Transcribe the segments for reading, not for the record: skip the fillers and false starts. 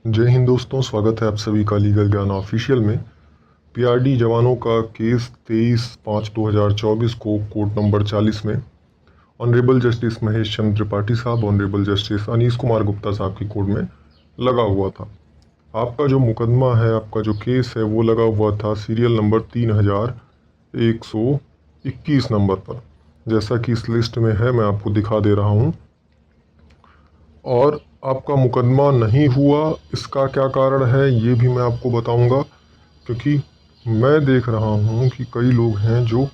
जय हिंद दोस्तों, स्वागत है आप सभी का लीगल ज्ञान ऑफिशियल में। पीआरडी जवानों का केस 23/5/2024 को कोर्ट नंबर 40 में ऑनरेबल जस्टिस महेश चंद्र त्रिपाठी साहब, ऑनरेबल जस्टिस अनीश कुमार गुप्ता साहब की कोर्ट में लगा हुआ था। आपका जो मुकदमा है, आपका जो केस है, वो लगा हुआ था सीरियल नंबर 3121 नंबर पर। जैसा कि इस लिस्ट में है, मैं आपको दिखा दे रहा हूँ। और आपका मुकदमा नहीं हुआ, इसका क्या कारण है ये भी मैं आपको बताऊंगा, क्योंकि मैं देख रहा हूँ कि कई लोग हैं जो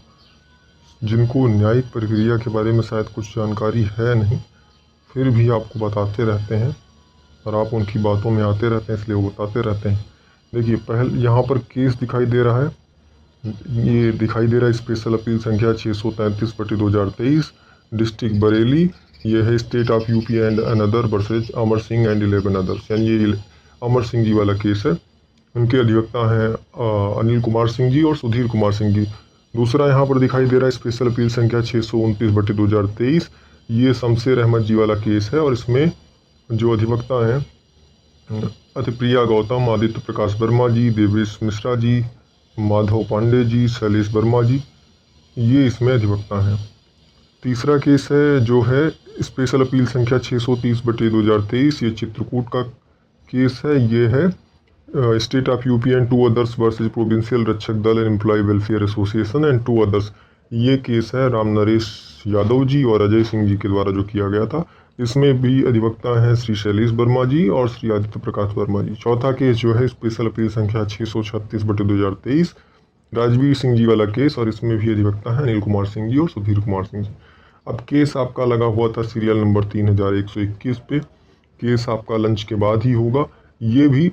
जिनको न्यायिक प्रक्रिया के बारे में शायद कुछ जानकारी है नहीं, फिर भी आपको बताते रहते हैं और आप उनकी बातों में आते रहते हैं, इसलिए वो बताते रहते हैं। देखिए, पहले यहाँ पर केस दिखाई दे रहा है, ये दिखाई दे रहा है स्पेशल अपील संख्या 633/2023, डिस्ट्रिक्ट बरेली। ये है state of UP and another versus Amar Singh and 11 others, यानी ये अमर सिंह जी वाला केस है। उनके अधिवक्ता हैं अनिल कुमार सिंह जी और सुधीर कुमार सिंह जी। दूसरा यहाँ पर दिखाई दे रहा है स्पेशल अपील संख्या 629/2023, ये शमशेर अहमद जी वाला केस है और इसमें जो अधिवक्ता हैं अतिप्रिया गौतम, आदित्य प्रकाश वर्मा जी, देवेश मिश्रा जी, माधव पांडे जी, शैलेश वर्मा जी, ये इसमें अधिवक्ता हैं। तीसरा केस है जो है स्पेशल अपील संख्या 630/2023, ये चित्रकूट का केस है। ये है state of UP and 2 others versus provincial Rakshak Dal and employ welfare association and 2 others. ये केस है राम नरेश यादव जी और अजय सिंह जी के द्वारा जो किया गया था। इसमें भी अधिवक्ता हैं श्री शैलेश वर्मा जी और श्री आदित्य प्रकाश वर्मा जी। चौथा केस जो है स्पेशल अपील संख्या 636/2023, राजवीर सिंह जी वाला केस, और इसमें भी अधिवक्ता हैं अनिल कुमार सिंह जी और सुधीर कुमार सिंह जी। अब केस आपका लगा हुआ था सीरियल नंबर 3121 पे। केस आपका लंच के बाद ही होगा। ये भी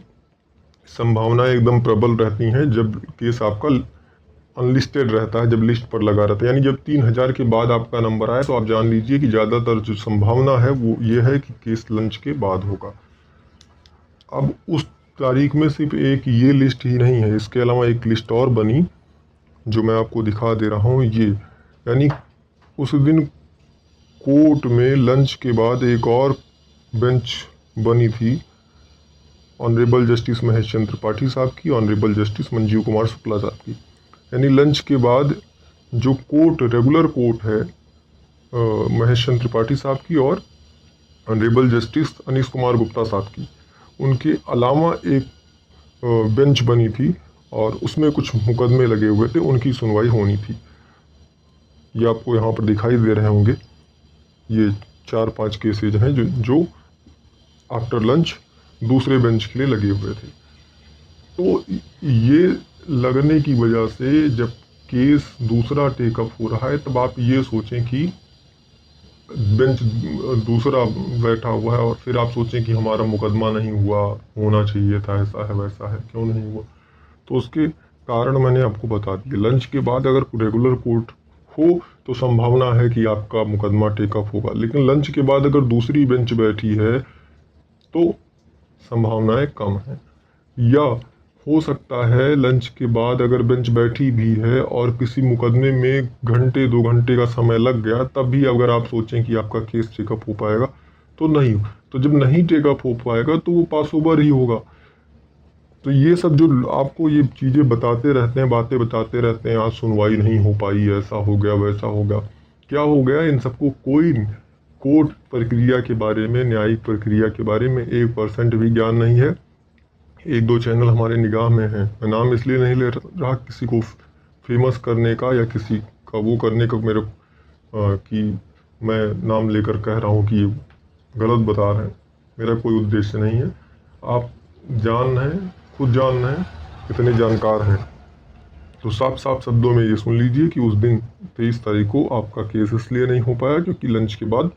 संभावनाएं एकदम प्रबल रहती हैं जब केस आपका अनलिस्टेड रहता है, जब लिस्ट पर लगा रहता है, यानी जब 3000 के बाद आपका नंबर आए तो आप जान लीजिए कि ज़्यादातर जो संभावना है वो ये है कि केस लंच के बाद होगा। अब उस तारीख में सिर्फ एक ये लिस्ट ही नहीं है, इसके अलावा एक लिस्ट और बनी जो मैं आपको दिखा दे रहा हूँ। ये यानी उस दिन कोर्ट में लंच के बाद एक और बेंच बनी थी ऑनरेबल जस्टिस महेश चंद्र त्रिपाठी साहब की, ऑनरेबल जस्टिस मंजीव कुमार शुक्ला साहब की। यानी लंच के बाद जो कोर्ट, रेगुलर कोर्ट है महेश चंद्र त्रिपाठी साहब की और ऑनरेबल जस्टिस अनीश कुमार गुप्ता साहब की, उनके अलावा एक बेंच बनी थी और उसमें कुछ मुकदमे लगे हुए थे, उनकी सुनवाई होनी थी। ये आपको यहाँ पर दिखाई दे रहे होंगे, ये 4-5 केसेज हैं जो आफ्टर लंच दूसरे बेंच के लिए लगे हुए थे। तो ये लगने की वजह से जब केस दूसरा टेकअप हो रहा है तब आप ये सोचें कि बेंच दूसरा बैठा हुआ है और फिर आप सोचें कि हमारा मुकदमा नहीं हुआ, होना चाहिए था, ऐसा है वैसा है, क्यों नहीं हुआ। तो उसके कारण मैंने आपको बता दिया। लंच के बाद अगर रेगुलर कोर्ट हो तो संभावना है कि आपका मुकदमा टेकअप होगा, लेकिन लंच के बाद अगर दूसरी बेंच बैठी है तो संभावनाएं कम हैं। या हो सकता है लंच के बाद अगर बेंच बैठी भी है और किसी मुकदमे में घंटे 2 घंटे का समय लग गया, तब भी अगर आप सोचें कि आपका केस टेकअप हो पाएगा तो नहीं। तो जब नहीं टेकअप हो पाएगा तो वो पास ओवर ही होगा। तो ये सब जो आपको ये चीज़ें बताते रहते हैं, बातें बताते रहते हैं, आज सुनवाई नहीं हो पाई, ऐसा हो गया वैसा हो गया, क्या हो गया, इन सबको कोई कोर्ट प्रक्रिया के बारे में, न्यायिक प्रक्रिया के बारे में 1% भी ज्ञान नहीं है। 1-2 चैनल हमारे निगाह में हैं, मैं नाम इसलिए नहीं ले रहा किसी को फेमस करने का या किसी का वो करने का मेरे कि मैं नाम लेकर कह रहा हूँ कि ये गलत बता रहे हैं, मेरा कोई उद्देश्य नहीं है। आप जान हैं, खुद जान हैं, कितने जानकार हैं। तो साफ साफ शब्दों में ये सुन लीजिए कि उस दिन 23 तारीख को आपका केस इसलिए नहीं हो पाया क्योंकि लंच के बाद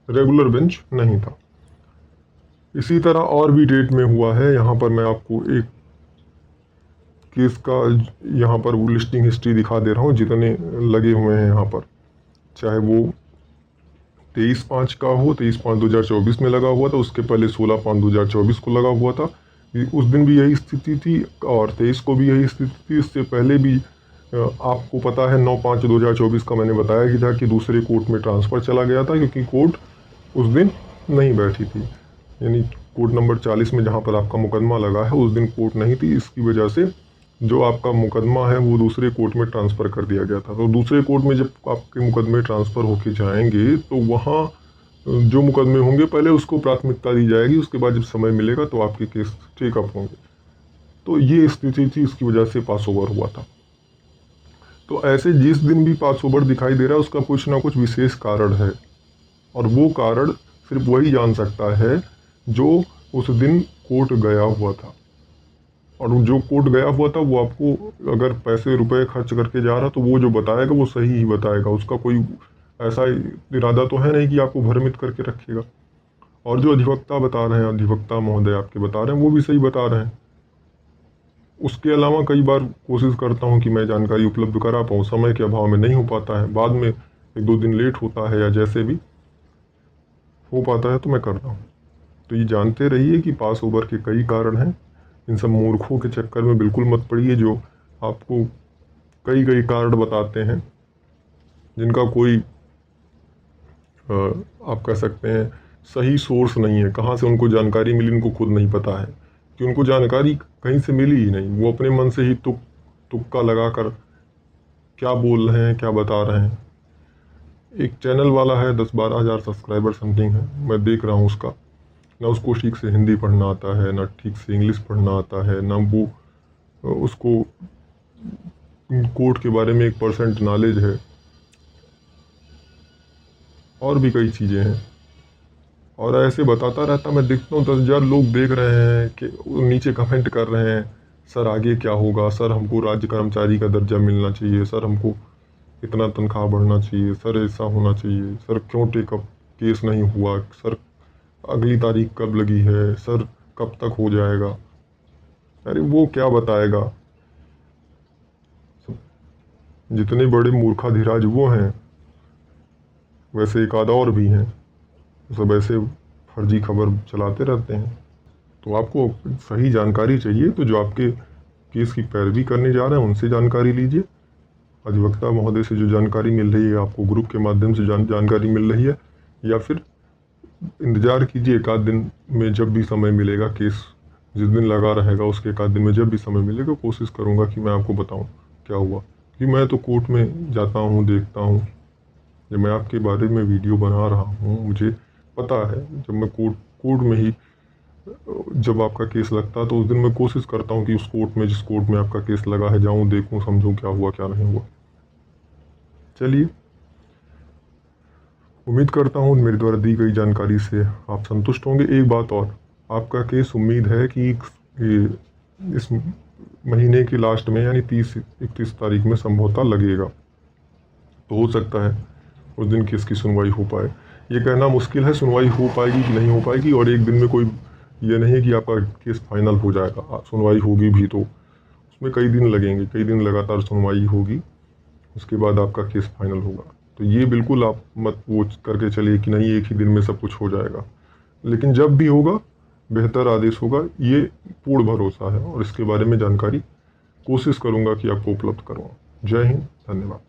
रेगुलर बेंच नहीं था। इसी तरह और भी डेट में हुआ है। यहाँ पर मैं आपको एक केस का यहाँ पर वो लिस्टिंग हिस्ट्री दिखा दे रहा हूँ जितने लगे हुए हैं यहाँ पर, चाहे वो 23/5 का हो, 23/5/2024 में लगा हुआ था, उसके पहले 16/5/2024 को लगा हुआ था, उस दिन भी यही स्थिति थी, और 23 को भी यही स्थिति थी। इससे पहले भी आपको पता है 9/5/2024 का मैंने बताया कि था कि दूसरे कोर्ट में ट्रांसफ़र चला गया था क्योंकि कोर्ट उस दिन नहीं बैठी थी। यानी कोर्ट नंबर 40 में जहाँ पर आपका मुकदमा लगा है उस दिन कोर्ट नहीं थी, इसकी वजह से जो आपका मुकदमा है वो दूसरे कोर्ट में ट्रांसफ़र कर दिया गया था। तो दूसरे कोर्ट में जब आपके मुकदमे ट्रांसफ़र होके जाएंगे तो वहाँ जो मुकदमे होंगे पहले उसको प्राथमिकता दी जाएगी, उसके बाद जब समय मिलेगा तो आपके केस टेकअप होंगे। तो ये स्थिति थी, इसकी वजह से पास ओवर हुआ था। तो ऐसे जिस दिन भी पास ओवर दिखाई दे रहा है उसका कुछ ना कुछ विशेष कारण है, और वो कारण सिर्फ वही जान सकता है जो उस दिन कोर्ट गया हुआ था। और जो कोर्ट गया हुआ था वो आपको अगर पैसे रुपए खर्च करके जा रहा तो वो जो बताएगा वो सही ही बताएगा, उसका कोई ऐसा इरादा तो है नहीं कि आपको भ्रमित करके रखेगा। और जो अधिवक्ता बता रहे हैं, अधिवक्ता महोदय आपके बता रहे हैं, वो भी सही बता रहे हैं। उसके अलावा कई बार कोशिश करता हूँ कि मैं जानकारी उपलब्ध करा पाऊँ, समय के अभाव में नहीं हो पाता है, बाद में 1-2 दिन लेट होता है या जैसे भी हो पाता है तो मैं कर रहा हूँ। तो ये जानते रहिए कि पास ओवर के कई कारण हैं। इन सब मूर्खों के चक्कर में बिल्कुल मत पड़िए जो आपको कई कई कारण बताते हैं जिनका कोई आप कह सकते हैं सही सोर्स नहीं है। कहाँ से उनको जानकारी मिली उनको खुद नहीं पता है, कि उनको जानकारी कहीं से मिली ही नहीं। वो अपने मन से ही तुक्का लगा कर क्या बोल रहे हैं, क्या बता रहे हैं। एक चैनल वाला है 10-12 हज़ार सब्सक्राइबर समथिंग है, मैं देख रहा हूँ उसका, ना उसको ठीक से हिंदी पढ़ना आता है, ना ठीक से इंग्लिश पढ़ना आता है, ना वो उसको कोर्ट के बारे में 1% नॉलेज है, और भी कई चीज़ें हैं। और ऐसे बताता रहता, मैं देखता हूँ 10,000 लोग देख रहे हैं कि नीचे कमेंट कर रहे हैं सर आगे क्या होगा, सर हमको राज्य कर्मचारी का दर्जा मिलना चाहिए, सर हमको इतना तनख्वाह बढ़ना चाहिए, सर ऐसा होना चाहिए, सर क्यों टेकअप केस नहीं हुआ, सर अगली तारीख कब लगी है, सर कब तक हो जाएगा। अरे वो क्या बताएगा, जितने बड़े मूर्खाधिराज वो हैं वैसे एक आधा और भी हैं, सब ऐसे फर्जी खबर चलाते रहते हैं। तो आपको सही जानकारी चाहिए तो जो आपके केस की पैरवी करने जा रहे हैं उनसे जानकारी लीजिए। अधिवक्ता महोदय से जो जानकारी मिल रही है, आपको ग्रुप के माध्यम से जानकारी मिल रही है, या फिर इंतज़ार कीजिए 1-आध दिन में जब भी समय मिलेगा, केस जिस दिन लगा रहेगा उसके 1-आध दिन में जब भी समय मिलेगा कोशिश करूँगा कि मैं आपको बताऊँ क्या हुआ। कि मैं तो कोर्ट में जाता हूँ, देखता हूँ, जब मैं आपके बारे में वीडियो बना रहा हूँ मुझे पता है, जब मैं कोर्ट में ही जब आपका केस लगता है तो उस दिन मैं कोशिश करता हूँ कि उस कोर्ट में जिस कोर्ट में आपका केस लगा है जाऊँ, देखूँ, समझूँ क्या हुआ क्या नहीं हुआ। चलिए, उम्मीद करता हूँ मेरे द्वारा दी गई जानकारी से आप संतुष्ट होंगे। एक बात और, आपका केस उम्मीद है कि इस महीने के लास्ट में यानी 30-31 तारीख में संभवतः लगेगा। तो हो सकता है उस दिन केस की सुनवाई हो पाए। ये कहना मुश्किल है सुनवाई हो पाएगी कि नहीं हो पाएगी, और एक दिन में कोई ये नहीं है कि आपका केस फाइनल हो जाएगा। सुनवाई होगी भी तो उसमें कई दिन लगेंगे, कई दिन लगातार सुनवाई होगी, उसके बाद आपका केस फाइनल होगा। तो ये बिल्कुल आप मत वो करके चलिए कि नहीं एक ही दिन में सब कुछ हो जाएगा। लेकिन जब भी होगा बेहतर आदेश होगा, ये पूर्ण भरोसा है, और इसके बारे में जानकारी कोशिश करूँगा कि आपको उपलब्ध करवाऊँ। जय हिंद, धन्यवाद।